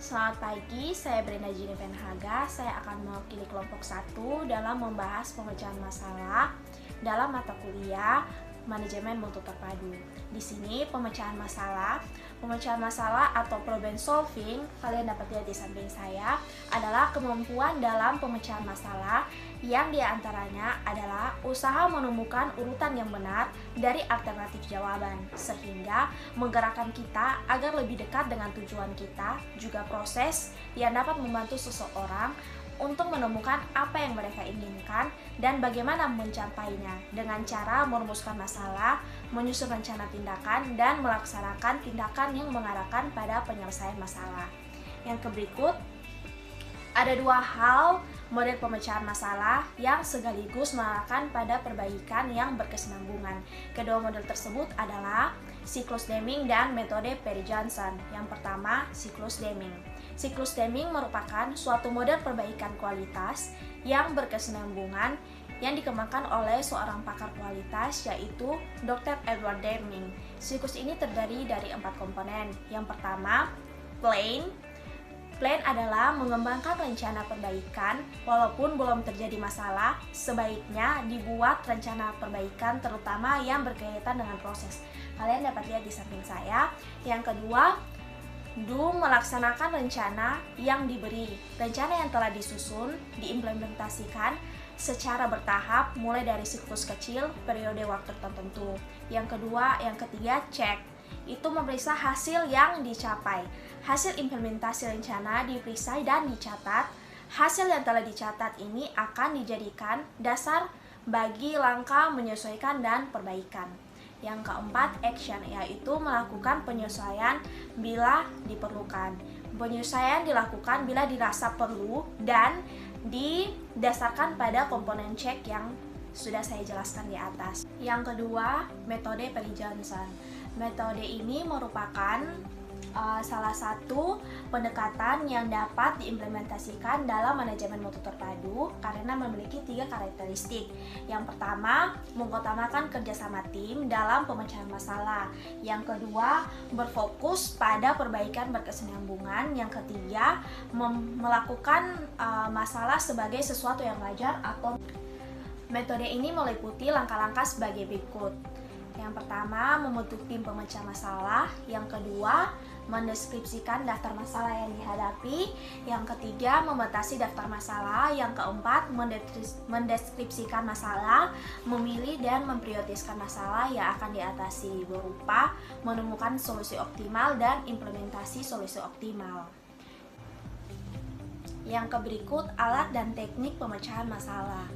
Selamat pagi, saya Brenda Jiniven Haga. Saya akan mewakili kelompok 1 dalam membahas pemecahan masalah dalam mata kuliah Manajemen Mutu Terpadu. Di sini pemecahan masalah atau problem solving, kalian dapat lihat di samping saya, adalah kemampuan dalam pemecahan masalah yang diantaranya adalah usaha menemukan urutan yang benar dari alternatif jawaban, sehingga menggerakkan kita agar lebih dekat dengan tujuan kita, juga proses yang dapat membantu seseorang untuk menemukan apa yang mereka inginkan dan bagaimana mencapainya dengan cara merumuskan masalah, menyusun rencana tindakan, dan melaksanakan tindakan yang mengarahkan pada penyelesaian masalah. Yang berikut, ada dua hal model pemecahan masalah yang sekaligus mengarahkan pada perbaikan yang berkesinambungan. Kedua model tersebut adalah siklus Deming dan metode Perry Johnson. Yang pertama, siklus Deming. Siklus Deming merupakan suatu model perbaikan kualitas yang berkesinambungan yang dikembangkan oleh seorang pakar kualitas, yaitu Dr. Edward Deming. Siklus ini terdiri dari 4 komponen. Yang pertama, plan. Plan adalah mengembangkan rencana perbaikan. Walaupun belum terjadi masalah, sebaiknya dibuat rencana perbaikan, terutama yang berkaitan dengan proses. Kalian dapat lihat di samping saya. Yang kedua, melaksanakan rencana yang diberi. Rencana yang telah disusun diimplementasikan secara bertahap mulai dari siklus kecil periode waktu tertentu. Yang ketiga, cek. Itu memeriksa hasil yang dicapai. Hasil implementasi rencana diperiksa dan dicatat. Hasil yang telah dicatat ini akan dijadikan dasar bagi langkah menyesuaikan dan perbaikan. Yang keempat, action, yaitu melakukan penyesuaian bila diperlukan. Penyesuaian dilakukan bila dirasa perlu dan didasarkan pada komponen cek yang sudah saya jelaskan di atas. Yang kedua, metode Perry Johnson. Metode ini merupakan salah satu pendekatan yang dapat diimplementasikan dalam manajemen mutu terpadu karena memiliki 3 karakteristik. Yang pertama, mengutamakan kerjasama tim dalam pemecahan masalah. Yang kedua, berfokus pada perbaikan berkesinambungan. Yang ketiga, melakukan masalah sebagai sesuatu yang wajar atau metode ini meliputi langkah-langkah sebagai berikut. Yang pertama, membentuk tim pemecah masalah. Yang kedua, mendeskripsikan daftar masalah yang dihadapi. Yang ketiga, membatasi daftar masalah. Yang keempat, mendeskripsikan masalah, memilih dan memprioritaskan masalah yang akan diatasi berupa menemukan solusi optimal dan implementasi solusi optimal. Yang berikut, alat dan teknik pemecahan masalah.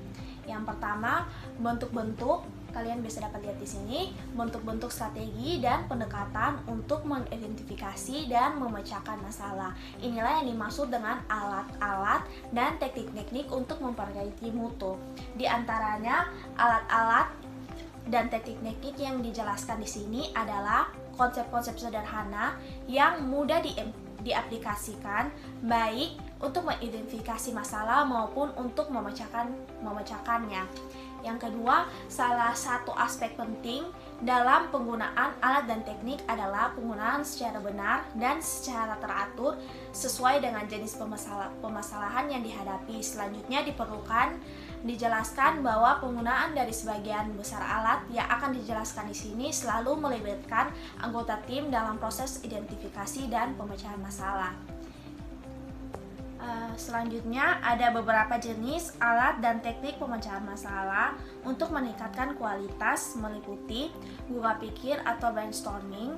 Yang pertama, bentuk-bentuk. Kalian bisa dapat lihat di sini, bentuk-bentuk strategi dan pendekatan untuk mengidentifikasi dan memecahkan masalah. Inilah yang dimaksud dengan alat-alat dan teknik-teknik untuk memperbaiki mutu. Di antaranya, alat-alat dan teknik-teknik yang dijelaskan di sini adalah konsep-konsep sederhana yang mudah diaplikasikan, baik untuk mengidentifikasi masalah maupun untuk memecahkannya. Yang kedua, salah satu aspek penting dalam penggunaan alat dan teknik adalah penggunaan secara benar dan secara teratur sesuai dengan jenis permasalahan yang dihadapi. Selanjutnya dijelaskan bahwa penggunaan dari sebagian besar alat yang akan dijelaskan di sini selalu melibatkan anggota tim dalam proses identifikasi dan pemecahan masalah. Selanjutnya ada beberapa jenis alat dan teknik pemecahan masalah untuk meningkatkan kualitas, meliputi gugah pikir atau brainstorming.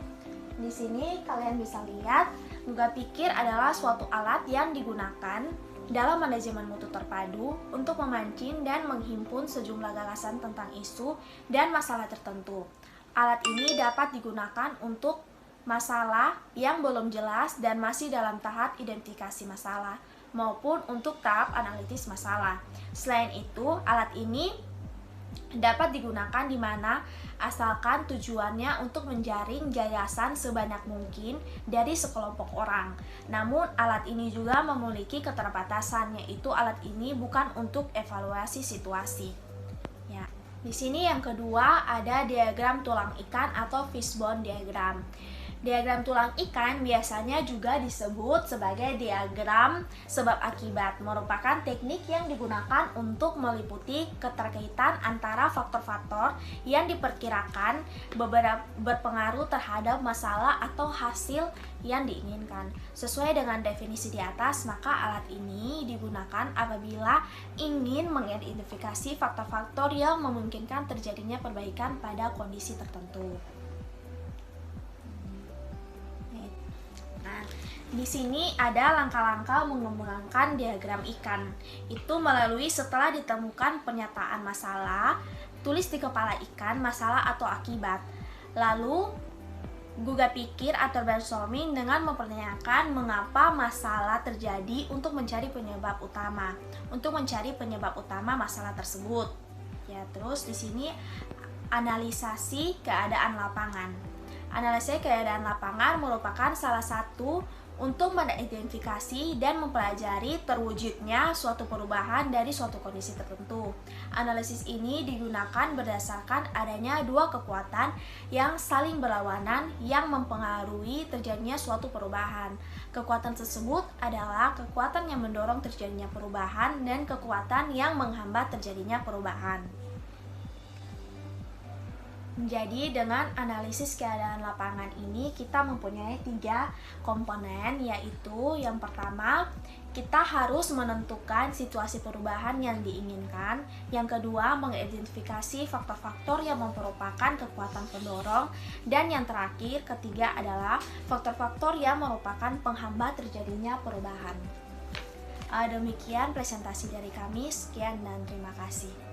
Di sini kalian bisa lihat, gugah pikir adalah suatu alat yang digunakan dalam manajemen mutu terpadu untuk memancing dan menghimpun sejumlah gagasan tentang isu dan masalah tertentu. Alat ini dapat digunakan untuk masalah yang belum jelas dan masih dalam tahap identifikasi masalah, maupun untuk tahap analitis masalah. Selain itu, alat ini dapat digunakan di mana asalkan tujuannya untuk menjaring gagasan sebanyak mungkin dari sekelompok orang. Namun, alat ini juga memiliki keterbatasan, yaitu alat ini bukan untuk evaluasi situasi. Ya. Di sini yang kedua ada diagram tulang ikan atau fishbone diagram. Diagram tulang ikan biasanya juga disebut sebagai diagram sebab akibat, merupakan teknik yang digunakan untuk meliputi keterkaitan antara faktor-faktor yang diperkirakan berpengaruh terhadap masalah atau hasil yang diinginkan. Sesuai dengan definisi di atas, maka alat ini digunakan apabila ingin mengidentifikasi faktor-faktor yang memungkinkan terjadinya perbaikan pada kondisi tertentu. Nah, di sini ada langkah-langkah mengembangkan diagram ikan. Itu melalui setelah ditemukan pernyataan masalah, tulis di kepala ikan masalah atau akibat. Lalu gugah pikir atau brainstorming dengan mempertanyakan mengapa masalah terjadi untuk mencari penyebab utama. Untuk mencari penyebab utama masalah tersebut. Ya, terus di sini analisasi keadaan lapangan. Analisis keadaan lapangan merupakan salah satu untuk mengidentifikasi dan mempelajari terwujudnya suatu perubahan dari suatu kondisi tertentu. Analisis ini digunakan berdasarkan adanya dua kekuatan yang saling berlawanan yang mempengaruhi terjadinya suatu perubahan. Kekuatan tersebut adalah kekuatan yang mendorong terjadinya perubahan dan kekuatan yang menghambat terjadinya perubahan. Jadi dengan analisis keadaan lapangan ini kita mempunyai 3 komponen, yaitu yang pertama kita harus menentukan situasi perubahan yang diinginkan. Yang kedua, mengidentifikasi faktor-faktor yang merupakan kekuatan pendorong. Dan yang terakhir, ketiga adalah faktor-faktor yang merupakan penghambat terjadinya perubahan. Demikian presentasi dari kami, sekian dan terima kasih.